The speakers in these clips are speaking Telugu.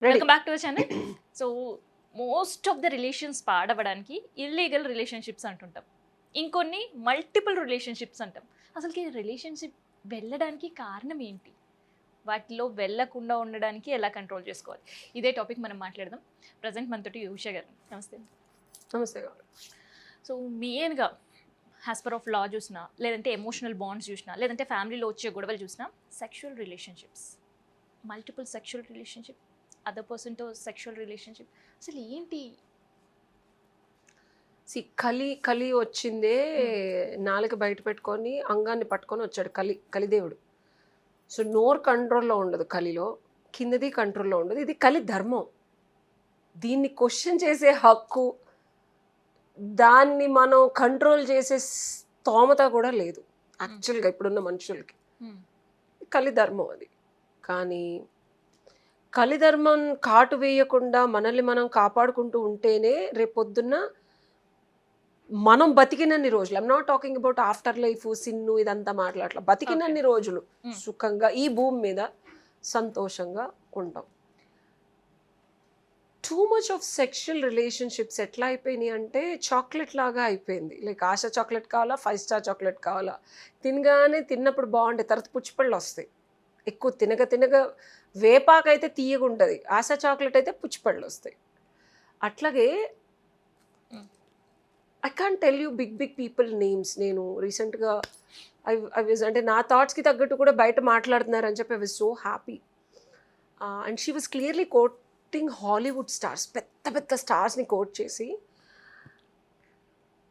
Ready. Welcome back to our channel. So most of the relations పాడవడానికి ఇల్లీగల్ రిలేషన్షిప్స్ అంటుంటాం, ఇంకొన్ని మల్టిపుల్ రిలేషన్షిప్స్ అంటాం. అసలుకి రిలేషన్షిప్ వెళ్ళడానికి కారణం ఏంటి, వాటిలో వెళ్ళకుండా ఉండడానికి ఎలా కంట్రోల్ చేసుకోవాలి, ఇదే టాపిక్ మనం మాట్లాడదాం. ప్రజెంట్ మనతోటి ఉషా గారు. నమస్తే. నమస్తే గారు. సో మెయిన్గా యాజ్ పర్ ఆఫ్ లా చూసినా, లేదంటే ఎమోషనల్ బాండ్స్ చూసినా, లేదంటే ఫ్యామిలీలో వచ్చే గొడవలు చూసినా, sexual relationships, multiple sexual relationship, other పర్సన్తో సెక్షువల్ రిలేషన్షిప్, అసలు ఏంటి? కలి వచ్చిందే నాలుక బయట పెట్టుకొని అంగాన్ని పట్టుకొని వచ్చాడు కలిదేవుడు. సో నోరు కంట్రోల్లో ఉండదు కలిలో, కిందది కంట్రోల్లో ఉండదు. ఇది కలి ధర్మం. దీన్ని క్వశ్చన్ చేసే హక్కు, దాన్ని మనం కంట్రోల్ చేసే స్తోమత కూడా లేదు యాక్చువల్గా ఇప్పుడున్న మనుషులకి. కలి ధర్మం అది. కానీ కలిధర్మం కాటు వేయకుండా మనల్ని మనం కాపాడుకుంటూ ఉంటేనే రేపొద్దున్న మనం బతికినన్ని రోజులు, I'm not talking about after life sin ఇదంతా మాట్లాడలా, బతికినన్ని రోజులు సుఖంగా ఈ భూమి మీద సంతోషంగా ఉంటాం. Too much of sexual relationships ఎట్లా అయిపోయినాయి అంటే చాక్లెట్ లాగా అయిపోయింది. లైక్ ఆశ చాక్లెట్ కావాలా, 5 స్టార్ చాక్లెట్ కావాలా, తిన్నప్పుడు బాగుండే, తర్వాత పుచ్చిపళ్ళు వస్తాయి. ఎక్కువ తినగ వేపాకైతే తీయగా ఉంటుంది, ఆశ చాక్లెట్ అయితే పుచ్చిపళ్ళు వస్తాయి. అట్లాగే I can't tell you big people names. నేను రీసెంట్గా ఐ వాజ్, అంటే నా థాట్స్కి తగ్గట్టు కూడా బయట మాట్లాడుతున్నారని చెప్పి I was so happy. And she was clearly coating Hollywood stars, పెద్ద స్టార్స్ని కోట్ చేసి,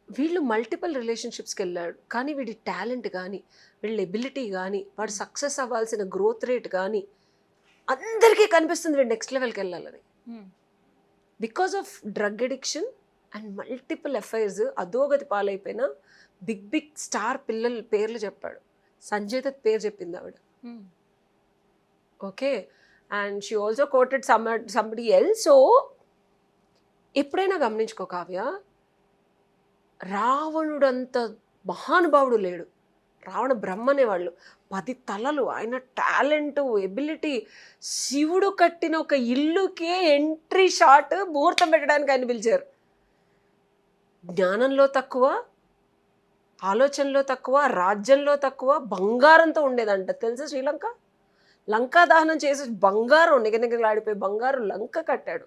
వీళ్ళు మల్టిపుల్ రిలేషన్షిప్స్కి వెళ్ళాడు కానీ వీడి టాలెంట్ కానీ, వీళ్ళ ఎబిలిటీ కానీ, వాడు సక్సెస్ అవ్వాల్సిన గ్రోత్ రేట్ కానీ అందరికీ కనిపిస్తుంది వీడు నెక్స్ట్ లెవెల్కి వెళ్ళాలని. Because of drug addiction and multiple affairs అధోగతి పాలైపోయిన బిగ్ స్టార్ పిల్లల పేర్లు చెప్పాడు. సంజయ్ దత్ పేరు చెప్పింది ఆవిడ. Okay, and she also quoted somebody else. So ఎప్పుడైనా గమనించుకో కావ్య, రావణుడంత మహానుభావుడు లేడు. రావణ బ్రహ్మనే వాళ్ళు 10 తలలు, ఆయన టాలెంట్, ఎబిలిటీ. శివుడు కట్టిన ఒక ఇల్లుకే ఎంట్రీ షాట్ ముహూర్తం పెట్టడానికి ఆయన పిలిచారు. జ్ఞానంలో తక్కువ, ఆలోచనలో తక్కువ, రాజ్యంలో తక్కువ, బంగారంతో ఉండేదంట తెలుసా. శ్రీలంక లంకా దహనం చేసి బంగారం నిగనిగలాడిపోయి బంగారం లంక కట్టాడు.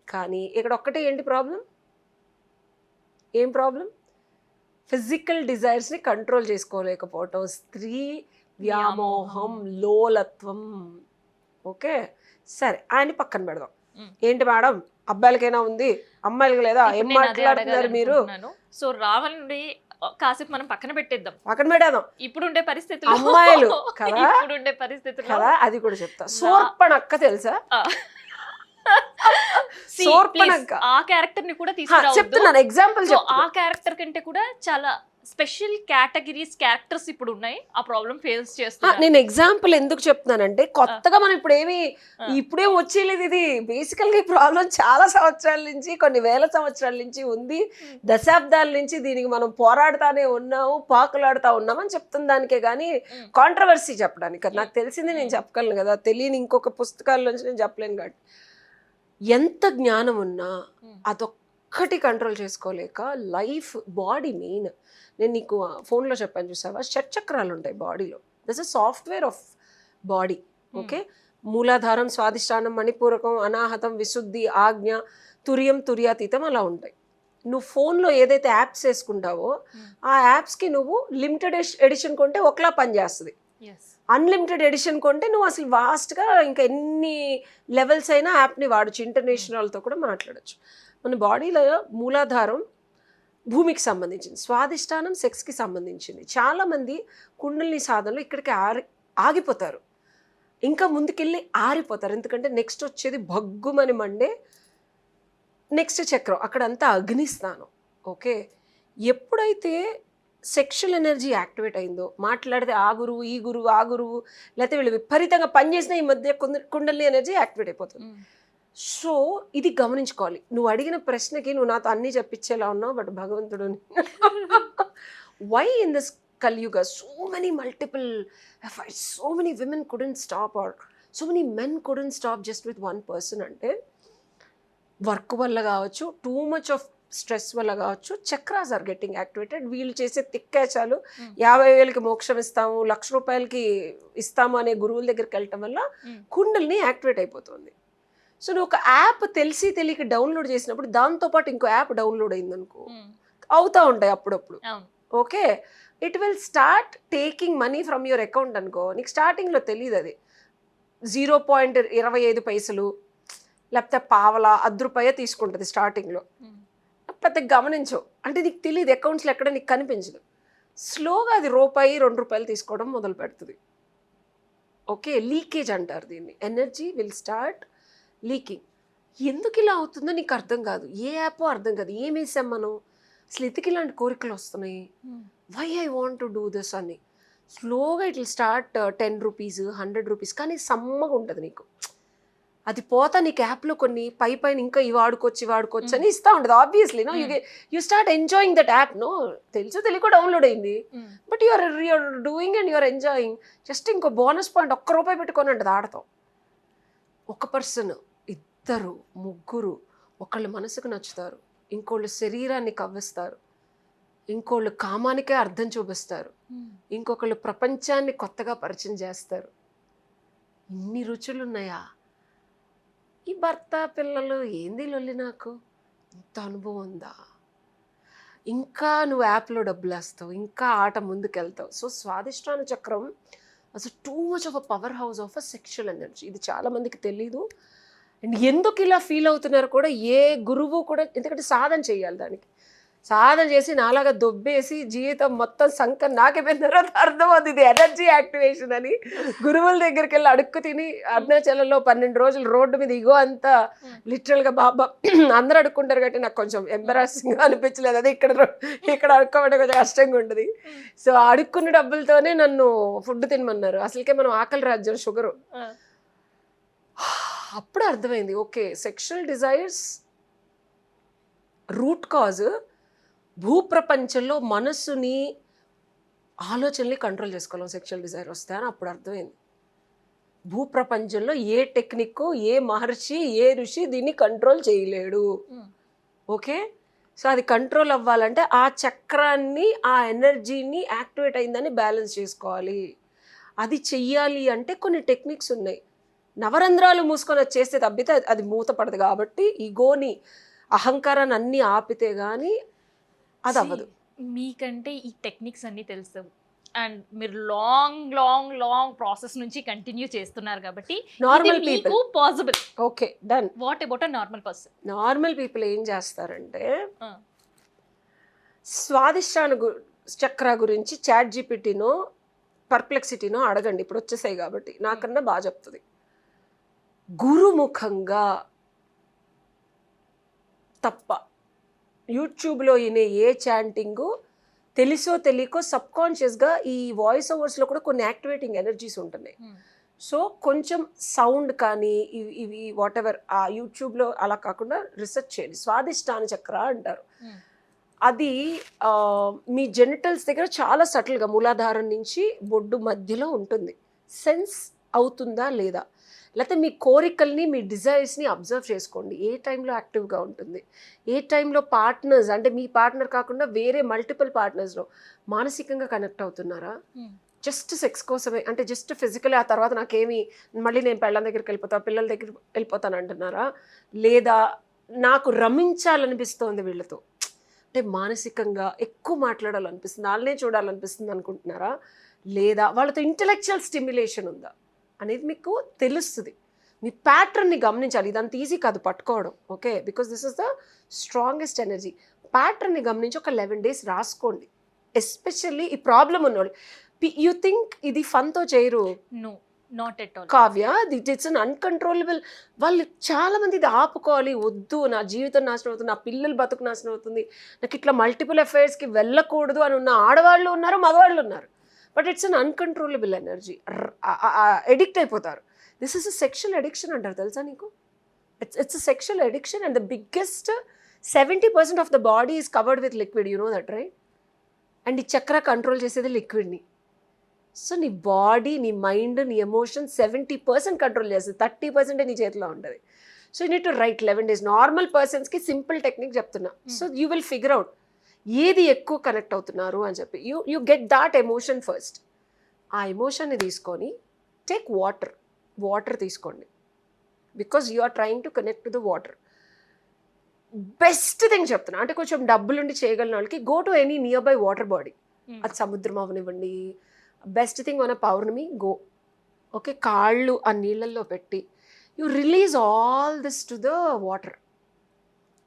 కానీ ఇక్కడ ఒక్కటే ఏంటి ప్రాబ్లం? ఏం ప్రాబ్లం? ఫిజికల్ డిజైర్స్ని కంట్రోల్ చేసుకోలేకపోవటం, స్త్రీ వ్యామోహం, లోలత్వం. ఓకే సరే, ఆయన పక్కన పెడదాం. ఏంటి మేడం, అబ్బాయిలకైనా ఉంది, అమ్మాయిలకి లేదా? ఏం మాట్లాడుతున్నారు మీరు? సో రావణుడి కాసేపు మనం పక్కన పెట్టేద్దాం, ఇప్పుడుండే పరిస్థితులు, అమ్మాయిలు కదా, ఇప్పుడుండే పరిస్థితులు కదా, అది కూడా చెప్తా. శూర్పణఖ తెలుసా? ఆ క్యారెక్టర్ ని కూడా చెప్తున్నాను, ఎగ్జాంపుల్. ఆ క్యారెక్టర్ కంటే కూడా చాలా స్పెషల్ కేటగిరీస్ క్యారెక్టర్స్ ఇప్పుడు ఉన్నాయి, ఆ ప్రాబ్లం ఫేస్ చేస్తున్నారు. నేను ఎగ్జాంపుల్ ఎందుకు చెప్తున్నానంటే, కొత్తగా మనం ఇప్పుడేం వచ్చేలేదు. ఇది బేసికల్ గా ఈ ప్రాబ్లం చాలా సంవత్సరాల నుంచి, కొన్ని వేల సంవత్సరాల నుంచి ఉంది. దశాబ్దాల నుంచి దీనికి మనం పోరాడుతానే ఉన్నాము, పాకులాడుతా ఉన్నాం అని చెప్తున్న దానికే కానీ కాంట్రవర్సీ చెప్పడానికి కదా. నాకు తెలిసింది నేను చెప్పగలను కదా, తెలియని ఇంకొక పుస్తకాల నుంచి నేను చెప్పలేను. కాబట్టి ఎంత జ్ఞానం ఉన్నా అదొక్కటి కంట్రోల్ చేసుకోలేక లైఫ్, బాడీ మెయిన్. నేను నీకు ఫోన్లో చెప్పాను చూసావా, షట్చక్రాలు ఉంటాయి బాడీలో. This is software of body. Okay, మూలాధారం, స్వాదిష్టానం, మణిపూరకం, అనాహతం, విశుద్ధి, ఆజ్ఞ, తుర్యం, తుర్యాతీతం అలా ఉంటాయి. నువ్వు ఫోన్లో ఏదైతే యాప్స్ వేసుకుంటావో ఆ యాప్స్కి నువ్వు లిమిటెడ్ ఎడిషన్ కొంటే ఒకలా పనిచేస్తుంది. అన్లిమిటెడ్ ఎడిషన్ కొంటే నువ్వు అసలు వాస్ట్గా ఇంకా ఎన్ని లెవెల్స్ అయినా యాప్ని వాడచ్చు, ఇంటర్నేషనల్తో కూడా మాట్లాడచ్చు. మన బాడీలో మూలాధారం భూమికి సంబంధించింది, స్వాదిష్టానం సెక్స్కి సంబంధించింది. చాలామంది కుండలిని సాధనలో ఇక్కడికి ఆగిపోతారు, ఇంకా ముందుకెళ్ళి ఆరిపోతారు. ఎందుకంటే నెక్స్ట్ వచ్చేది భగ్గుమని మండే నెక్స్ట్ చక్రం, అక్కడంతా అగ్నిస్థానం. ఓకే, ఎప్పుడైతే సెక్షువల్ ఎనర్జీ యాక్టివేట్ అయిందో, మాట్లాడితే ఆ గురువు, ఈ గురువు, ఆ గురువు, లేకపోతే వీళ్ళు విపరీతంగా పనిచేసిన ఈ మధ్య కుండలిని ఎనర్జీ యాక్టివేట్ అయిపోతుంది. సో ఇది గమనించుకోవాలి. నువ్వు అడిగిన ప్రశ్నకి నువ్వు నాతో అన్నీ చెప్పించేలా ఉన్నావు, బట్ భగవంతుడు why in this Kaliyuga so many multiple efforts, so many women couldn't stop or so many men couldn't stop just with one person. అంటే వర్క్ వల్ల కావచ్చు, టూ మచ్ ఆఫ్ స్ట్రెస్ వల్ల కావచ్చు, చక్రాస్ ఆర్ గెట్టింగ్ యాక్టివేటెడ్. వీళ్ళు చేసే తిక్కేచాలు 50,000కి మోక్షం ఇస్తాము, ₹1,00,000కి ఇస్తాము అనే గురువుల దగ్గరికి వెళ్ళటం వల్ల కుండల్ని యాక్టివేట్ అయిపోతుంది. సో నువ్వు ఒక యాప్ తెలిసి తెలియక డౌన్లోడ్ చేసినప్పుడు దాంతోపాటు ఇంకో యాప్ డౌన్లోడ్ అయిందనుకో, అవుతూ ఉంటాయి అప్పుడప్పుడు. Okay, it will start taking money from your account అనుకో. నీకు స్టార్టింగ్లో తెలియదు అది 0.25 లేకపోతే పావలా ₹1 తీసుకుంటుంది స్టార్టింగ్లో. పెద్ద గమనించవు, అంటే నీకు తెలియదు, అకౌంట్స్లో ఎక్కడ నీకు కనిపించదు. స్లోగా అది ₹2 తీసుకోవడం మొదలు పెడుతుంది. ఓకే, లీకేజ్ అంటారు దీన్ని. Energy will start leaking. ఎందుకు ఇలా అవుతుందో నీకు అర్థం కాదు, ఏ యాపో అర్థం కాదు, ఏం వేసాం మనం, అసలు ఎందుకు ఇలాంటి కోరికలు వస్తున్నాయి, why I want to do this అని. స్లోగా ఇట్ విల్ స్టార్ట్ ₹10, ₹100, కానీ సమ్మగా ఉంటుంది నీకు. అది పోతా నీకు యాప్లో కొన్ని పైన ఇంకా ఇవి వాడుకోవచ్చు అని ఇస్తూ ఉంటుంది. Obviously no you start enjoying that app. నో తెలుసో తెలియక డౌన్లోడ్ అయింది, but you're doing and you're enjoying. Just ఇంకో బోనస్ పాయింట్ ₹1 పెట్టుకొని ఉంటుంది ఆడతాం. ఒక పర్సన్, 2, 3 ఒకళ్ళు మనసుకు నచ్చుతారు, ఇంకోళ్ళు శరీరాన్ని కవ్విస్తారు, ఇంకోళ్ళు కామానికే అర్థం చూపిస్తారు, ఇంకొకళ్ళు ప్రపంచాన్ని కొత్తగా పరిచయం చేస్తారు. ఇన్ని రుచులు ఉన్నాయా? ఈ భర్త పిల్లలు ఏంది లొల్లి, నాకు ఇంత అనుభవం ఉందా? ఇంకా నువ్వు యాప్లో డబ్బులు వేస్తావు, ఇంకా ఆట ముందుకెళ్తావు. సో స్వాదిష్టాన చక్రం అసలు too much of a power house of a sexual energy. ఇది చాలామందికి తెలీదు. అండ్ ఎందుకు ఇలా ఫీల్ అవుతున్నారు కూడా ఏ గురువు కూడా, ఎందుకంటే సాధన చేయాలి, దానికి సాధన చేసి నాలాగా దొబ్బేసి జీవితం మొత్తం సంకం నాకైపోయిన తర్వాత అర్థమవుతుంది ఇది ఎనర్జీ యాక్టివేషన్ అని. గురువుల దగ్గరికి వెళ్ళి అడుక్కు తిని అరుణాచలంలో 12 రోజులు రోడ్డు మీద ఇగో అంతా లిటరల్గా బాబా అందరూ అడుక్కుంటారు కాబట్టి నాకు కొంచెం ఎంబరాసింగ్గా అనిపించలేదు. అదే ఇక్కడ అడుక్కోవడం కొంచెం కష్టంగా ఉంటుంది. సో అడుక్కున్న డబ్బులతోనే నన్ను ఫుడ్ తినమన్నారు. అసలుకే మనం ఆకలి రాజ్యం, షుగరు. అప్పుడు అర్థమైంది, okay sexual desires root cause భూప్రపంచంలో మనస్సుని, ఆలోచనని కంట్రోల్ చేసుకోలేం సెక్షువల్ డిజైర్ వస్తే అని అప్పుడు అర్థమైంది. భూప్రపంచంలో ఏ టెక్నిక్, ఏ మహర్షి, ఏ ఋషి దీన్ని కంట్రోల్ చేయలేడు. ఓకే, సో అది కంట్రోల్ అవ్వాలంటే ఆ చక్రాన్ని, ఆ ఎనర్జీని యాక్టివేట్ అయిందని బ్యాలెన్స్ చేసుకోవాలి. అది చెయ్యాలి అంటే కొన్ని టెక్నిక్స్ ఉన్నాయి. నవరంధ్రాలు మూసుకొని అది చేస్తే తప్పితే అది మూతపడదు. కాబట్టి ఈగోని, అహంకారాన్ని అన్నీ ఆపితే కానీ అది అవ్వదు. మీకంటే ఈ టెక్నిక్స్ అన్నీ తెలుసు అండ్ మీరు లాంగ్ లాంగ్ లాంగ్ ప్రాసెస్ నుంచి కంటిన్యూ చేస్తున్నారు కాబట్టి normal people possible. Okay done. What about a normal person? Normal people ఏం చేస్తారంటే స్వాదిష్టాన చక్ర గురించి చాట్ జీపీటీనో పర్ప్లెక్సిటీనో అడగండి, ఇప్పుడు వచ్చేసాయి కాబట్టి, నాకన్నా బాగా చెప్తుంది. గురుముఖంగా తప్ప యూట్యూబ్లో వినే ఏ చాంటింగు తెలుసో తెలియకో సబ్కాన్షియస్గా ఈ వాయిస్ ఓవర్స్లో కూడా కొన్ని యాక్టివేటింగ్ ఎనర్జీస్ ఉంటున్నాయి. సో కొంచెం సౌండ్ కానీ ఇవి వాట్ ఎవర్ ఆ యూట్యూబ్లో అలా కాకుండా రీసెర్చ్ చేయండి. స్వాదిష్టాన చక్ర అంటారు. అది మీ జెనిటల్స్ దగ్గర చాలా సటిల్గా మూలాధారం నుంచి బొడ్డు మధ్యలో ఉంటుంది. సెన్స్ అవుతుందా లేదా, లేకపోతే మీ కోరికల్ని, మీ డిజైర్స్ని అబ్జర్వ్ చేసుకోండి. ఏ టైంలో యాక్టివ్గా ఉంటుంది, ఏ టైంలో పార్ట్నర్స్, అంటే మీ పార్ట్నర్ కాకుండా వేరే మల్టిపుల్ పార్ట్నర్స్లో మానసికంగా కనెక్ట్ అవుతున్నారా, జస్ట్ సెక్స్ కోసమే, అంటే జస్ట్ ఫిజికల్, ఆ తర్వాత నాకేమి మళ్ళీ నేను పెళ్ళం దగ్గరికి వెళ్ళిపోతా, పిల్లల దగ్గరికి వెళ్ళిపోతాను అంటున్నారా, లేదా నాకు రమించాలనిపిస్తోంది వీళ్ళతో, అంటే మానసికంగా ఎక్కువ మాట్లాడాలనిపిస్తుంది, వాళ్ళనే చూడాలనిపిస్తుంది అనుకుంటున్నారా, లేదా వాళ్ళతో ఇంటెలెక్చువల్ స్టిమ్యులేషన్ ఉందా అనేది మీకు తెలుస్తుంది. మీ ప్యాటర్న్ని గమనించాలి. ఇదంత ఈజీ కాదు పట్టుకోవడం. Okay, because this is the strongest energy. ప్యాటర్న్ని గమనించి ఒక 11 days రాసుకోండి. ఎస్పెషల్లీ ఈ ప్రాబ్లం ఉన్నవాళ్ళు. యూ థింక్ ఇది ఫన్తో చేయరు. No, not at all. Kavya, it's un uncontrollable. వాళ్ళు చాలామంది ఇది ఆపుకోవాలి, వద్దు నా జీవితం నాశనం అవుతుంది, నా పిల్లల బతుకు నాశనం అవుతుంది, నాకు ఇట్లా మల్టిపుల్ అఫైర్స్కి వెళ్ళకూడదు అని ఉన్న ఆడవాళ్ళు ఉన్నారు, మగవాళ్ళు ఉన్నారు. But it's un uncontrollable energy. Addict అయిపోతారు. This is a sexual addiction అంటారు, తెలుసా నీకు? It's a sexual addiction and the biggest 70% of the body is covered with liquid. You know that right? And ఈ చక్ర కంట్రోల్ చేసేది లిక్విడ్ని. సో నీ బాడీ, నీ మైండ్, నీ ఎమోషన్ 70% కంట్రోల్ చేస్తుంది, 30% నీ చేతిలో ఉంటుంది. So you need to write 11 days. Normal పర్సన్స్కి సింపుల్ టెక్నిక్ చెప్తున్నా. So you will figure out ఏది ఎక్కువ కనెక్ట్ అవుతున్నారు అని చెప్పి. You get that emotion first. ఆ ఎమోషన్ని తీసుకొని టేక్ వాటర్ తీసుకోండి, because you are trying to connect to the water. Best thing చెప్తున్నా, అంటే కొంచెం డబ్బులుండి చేయగలిగిన వాళ్ళకి go to any near by water body. అది సముద్రం అవనివ్వండి, best thing on a Pournami go. Okay, కాళ్ళు ఆ నీళ్ళల్లో పెట్టి you release all this to the water,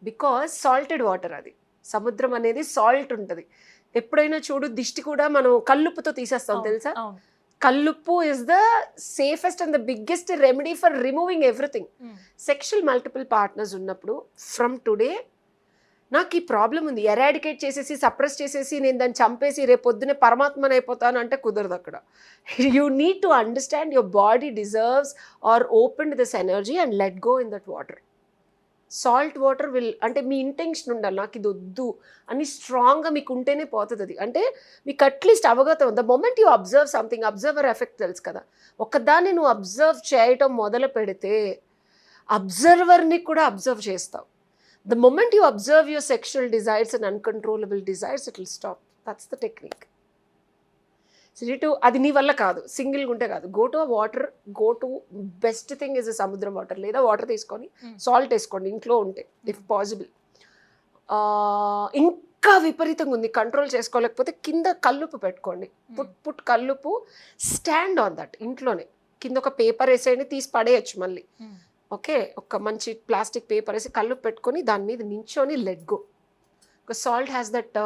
because salted water. అది సముద్రం అనేది సాల్ట్ ఉంటుంది. ఎప్పుడైనా చూడు, దిష్టి కూడా మనం కల్లుప్పుతో తీసేస్తాం తెలుసా. కల్లుప్పు is the safest and the biggest remedy for removing everything. Sexual multiple partners ఉన్నప్పుడు ఫ్రమ్ టుడే నాకు ఈ ప్రాబ్లం ఉంది, ఎరాడికేట్ చేసేసి సప్రెస్ చేసేసి నేను దాన్ని చంపేసి రేపు పొద్దునే పరమాత్మని అయిపోతాను అంటే కుదరదు అక్కడ. You need to understand your body deserves or open this energy and let go in that water. Salt water will, అంటే మీ ఇంటెన్షన్ ఉండాలి, నాకు ఇది వద్దు అని స్ట్రాంగ్గా మీకు ఉంటేనే పోతుంది అది. అంటే మీకు అట్లీస్ట్ అవగతం, the moment you observe something, observer effect తెలుసు కదా. ఒకదాన్ని నువ్వు అబ్జర్వ్ చేయటం మొదలు పెడితే అబ్జర్వర్ని కూడా అబ్జర్వ్ చేస్తావు. The moment you observe your sexual desires and uncontrollable desires, it will stop. That's the technique. So you need to, అది నీ వల్ల కాదు, సింగిల్గా ఉంటే కాదు. Go to water, go to best thing is సముద్రం వాటర్, లేదా వాటర్ తీసుకొని సాల్ట్ వేసుకోండి ఇంట్లో ఉంటే ఇఫ్ పాసిబుల్. ఇంకా విపరీతంగా ఉంది, కంట్రోల్ చేసుకోలేకపోతే కింద కల్లుపు పెట్టుకోండి. పుట్ కల్లుపు, స్టాండ్ ఆన్ దట్. ఇంట్లోనే కింద ఒక పేపర్ వేసేయండి, తీసి పడేయచ్చు మళ్ళీ. ఓకే, ఒక మంచి ప్లాస్టిక్ పేపర్ వేసి కళ్ళు పెట్టుకొని దాని మీద నించొని let go. Salt has that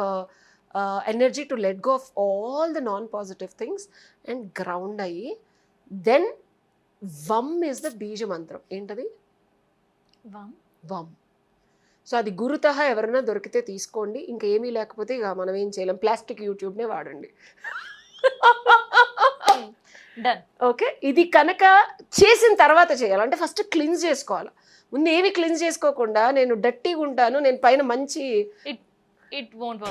energy to let go of all the non positive things and ground అయ్యి దెన్ వమ్ ఇస్ ద బీజ మంత్రం. ఏంటది? వమ్. సో అది గురుతహ ఎవరైనా దొరికితే తీసుకోండి, ఇంకా ఏమీ లేకపోతే ఇక మనం ఏం చేయలేం, ప్లాస్టిక్ యూట్యూబ్నే వాడండి. ఓకే, ఇది కనుక చేసిన తర్వాత చేయాలి. అంటే ఫస్ట్ క్లీన్స్ చేసుకోవాలి. ముందు ఏమి క్లీన్స్ చేసుకోకుండా నేను డట్టీగా ఉంటాను, నేను పైన మంచి ఇట్ వోంట్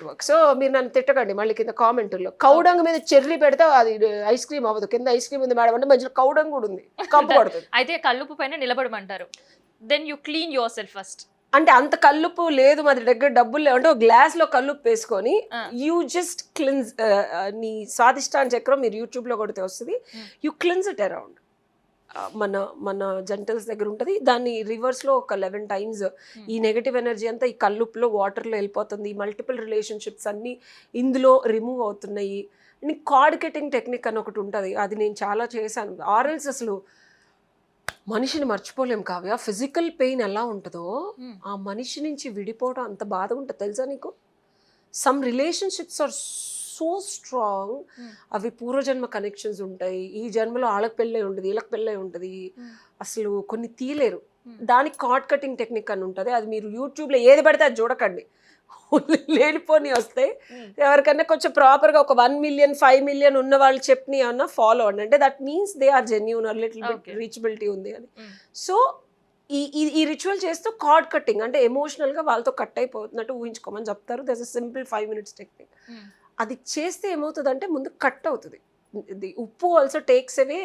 వర్క్. సో మీరు నన్ను తిట్టకండి మళ్ళీ కింద కామెంట్లో. కౌడంగ్ మీద చెర్రీ పెడితే అది ఐస్ క్రీమ్ అవ్వదు. కింద ఐస్ క్రీమ్ ఉంది మేడం అంటే మధ్యలో కౌడంగ్ కూడా ఉంది, కంపు పడుతుంది. అయితే కల్లుపు పైన నిలబడమంటారు. Then you clean yourself first. అంటే అంత కల్లుపు లేదు మా దగ్గర, డబ్బులు లేవంటే ఒక గ్లాస్లో కల్లుపు వేసుకొని యూ జస్ట్ క్లిన్స్. నీ స్వాదిష్టాన్ చక్రం మీరు యూట్యూబ్లో కొడితే వస్తుంది. You cleanse it around. మన జెంటల్స్ దగ్గర ఉంటుంది, దాన్ని రివర్స్లో ఒక 11 times ఈ నెగటివ్ ఎనర్జీ అంతా ఈ కల్లుపులో వాటర్లో వెళ్ళిపోతుంది. మల్టిపుల్ రిలేషన్షిప్స్ అన్నీ ఇందులో రిమూవ్ అవుతున్నాయి. అండ్ కార్డ్ కటింగ్ టెక్నిక్ అని ఒకటి ఉంటుంది, అది నేను చాలా చేశాను. ఆరల్స్ అసలు మనిషిని మర్చిపోలేం కావ్య. ఫిజికల్ పెయిన్ ఎలా ఉంటుందో ఆ మనిషి నుంచి విడిపోవడం అంత బాధగా ఉంటుంది తెలుసా నీకు. Some relationships are so strong, అవి పూర్వజన్మ కనెక్షన్స్ ఉంటాయి. ఈ జన్మలో వాళ్ళకి పెళ్ళై ఉంటుంది, వీళ్ళకి పెళ్ళై ఉంటుంది, అసలు కొన్ని తీయలేరు. దానికి కార్డ్ కటింగ్ టెక్నిక్ అని ఉంటుంది. అది మీరు యూట్యూబ్లో ఏది పడితే అది చూడకండి, లేనిపోని వస్తాయి. ఎవరికైనా కొంచెం ప్రాపర్గా ఒక 1 million 5 million ఉన్న వాళ్ళు చెప్పని ఏమన్నా ఫాలో అవ్వండి. అంటే that means they are genuine or little bit reachability ఉంది అని. సో ఈ రిచువల్ చేస్తూ కార్డ్ కట్టింగ్ అంటే ఎమోషనల్గా వాళ్ళతో కట్ అయిపోతున్నట్టు ఊహించుకోమని చెప్తారు. That's a simple 5 minutes technique. అది చేస్తే ఏమవుతుందంటే ముందు కట్ అవుతుంది. The uppu also takes away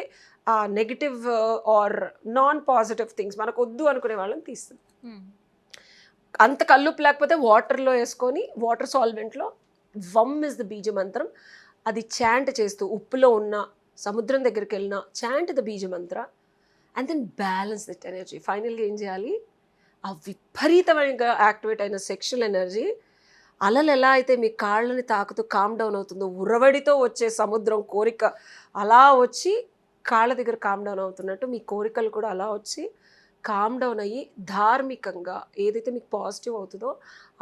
negative or non positive things, మనకు వద్దు అనుకునే వాళ్ళని తీస్తుంది. అంత కల్లుపు లేకపోతే వాటర్లో వేసుకొని, వాటర్ సాల్వెంట్లో వమ్ ఇస్ ద బీజ మంత్రం. అది చాంట్ చేస్తూ ఉప్పులో ఉన్న సముద్రం దగ్గరికి వెళ్ళినా chant the bija mantra and then balance that energy. ఫైనల్గా ఏం చేయాలి, ఆ విపరీతమైన యాక్టివేట్ అయిన సెక్షువల్ ఎనర్జీ అలలు ఎలా అయితే మీ కాళ్ళని తాకుతూ కామ్ డౌన్ అవుతుందో, ఉరవడితో వచ్చే సముద్రం కోరిక అలా వచ్చి కాళ్ళ దగ్గర కామ్ డౌన్ అవుతున్నట్టు మీ కోరికలు కూడా అలా వచ్చి కామ్ డౌన్ అయ్యి ధార్మికంగా ఏదైతే మీకు పాజిటివ్ అవుతుందో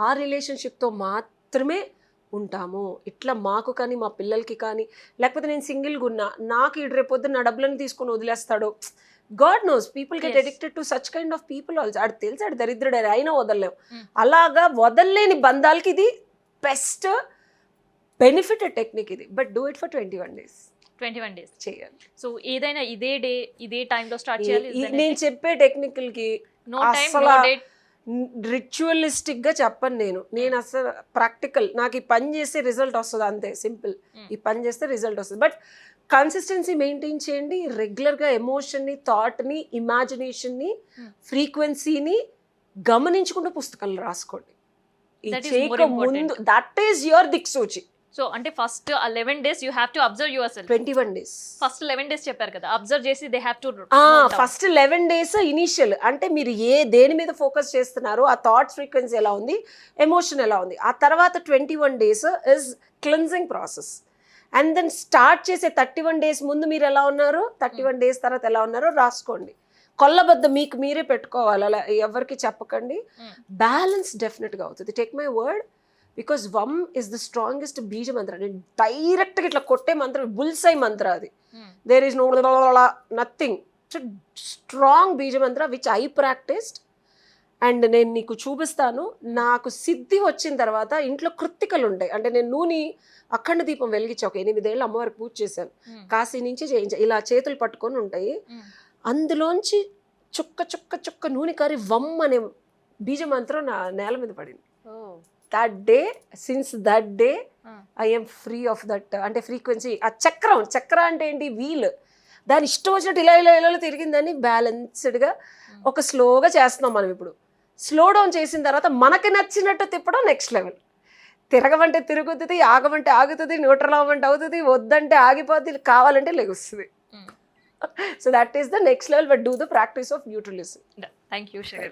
ఆ రిలేషన్షిప్తో మాత్రమే ఉంటాము. ఇట్లా మాకు కానీ మా పిల్లలకి కానీ, లేకపోతే నేను సింగిల్గా ఉన్నా నాకు ఈ రేపొద్దు నా డబ్బులను తీసుకొని వదిలేస్తాడు. God knows people get addicted to such kind of people also. ఆడు తెలుసు ఆడు దరిద్రుడు అయినా వదలలేవు. అలాగా వదలలేని బంధాలకి ఇది బెస్ట్ బెనిఫిట్ టెక్నిక్ ఇది. But do it for 21 days. 21 days చేయాలి. సో ఏదైనా ఇదే డే ఇదే టైంలో స్టార్ట్ చేయాలి. నేను చెప్పే టెక్నికల్కి నో టైం నో డేట్ రిచువలిస్టిక్గా చెప్పను నేను అసలు ప్రాక్టికల్, నాకు ఈ పని చేస్తే రిజల్ట్ వస్తుంది అంతే, సింపుల్. ఈ పని చేస్తే రిజల్ట్ వస్తుంది. బట్ కన్సిస్టెన్సీ మెయింటైన్ చేయండి. రెగ్యులర్గా ఎమోషన్ని, థాట్ని, ఇమాజినేషన్ని, ఫ్రీక్వెన్సీని గమనించుకుంటూ పుస్తకాలు రాసుకోండి. ఈ That is more చేయక important. ముందు దట్ ఈస్ యువర్ దిక్సూచి. సో అంటే first 11 days you have to observe your self. 21 days. First 11 days చెప్పారు కదా, అబ్జర్వ్ చేసి they have to first 11 days initial, అంటే మీరు దేని మీద ఫోకస్ చేస్తున్నారు, ఆ థాట్స్ ఫ్రీక్వెన్సీ ఎలా ఉంది, ఎమోషన్ ఎలా ఉంది. ఆ తర్వాత 21 days is cleansing process. And then start చేసే 31 days ముందు మీరు ఎలా ఉన్నారు, 31 days తర్వాత ఎలా ఉన్నారో రాసుకోండి. కొల్లబద్ద మీకు మీరే పెట్టుకోవాలి, అలా ఎవరికి చెప్పకండి. బ్యాలెన్స్ డెఫినెట్గా అవుతుంది. Take my word, because Vam is the strongest bija mantra. నేను డైరెక్ట్గా ఇట్లా కొట్టే మంత్రం, బుల్సై మంత్ర అది. There is no nothing. Strong bija mantra which I practised. And నేను నీకు చూపిస్తాను. నాకు సిద్ధి వచ్చిన తర్వాత ఇంట్లో కృత్తికలు ఉంటాయి. అంటే నేను నూనె అఖండ దీపం వెలిగించా, ఒక 8 ఏళ్ళు అమ్మవారికి పూజ చేశాను. కాశీ నుంచి చేయించా. ఇలా చేతులు పట్టుకొని ఉంటాయి, అందులోంచి చుక్క చుక్క చుక్క నూనె కారి వమ్ అనే బీజ మంత్రం నా నేల మీద పడింది. That day, since that day I'm free of that. అంటే ఫ్రీక్వెన్సీ, ఆ చక్ర అంటే ఏంటి, వీల్, దాని ఇష్టం వచ్చినట్టు ఇలా ఇలా ఇలా తిరిగిందని బ్యాలెన్స్డ్గా ఒక స్లోగా చేస్తున్నాం మనం. ఇప్పుడు స్లో డౌన్ చేసిన తర్వాత మనకి నచ్చినట్టు తిప్పడం నెక్స్ట్ లెవెల్. తిరగమంటే తిరుగుతుంది, ఆగమంటే ఆగుతుంది, న్యూట్రల్ అవ్వమంటే అవుతుంది, వద్దంటే ఆగిపోద్ది, కావాలంటే లెగుస్తుంది. So that is the next level, but do the practice of neutralism. Thank you, Shreya.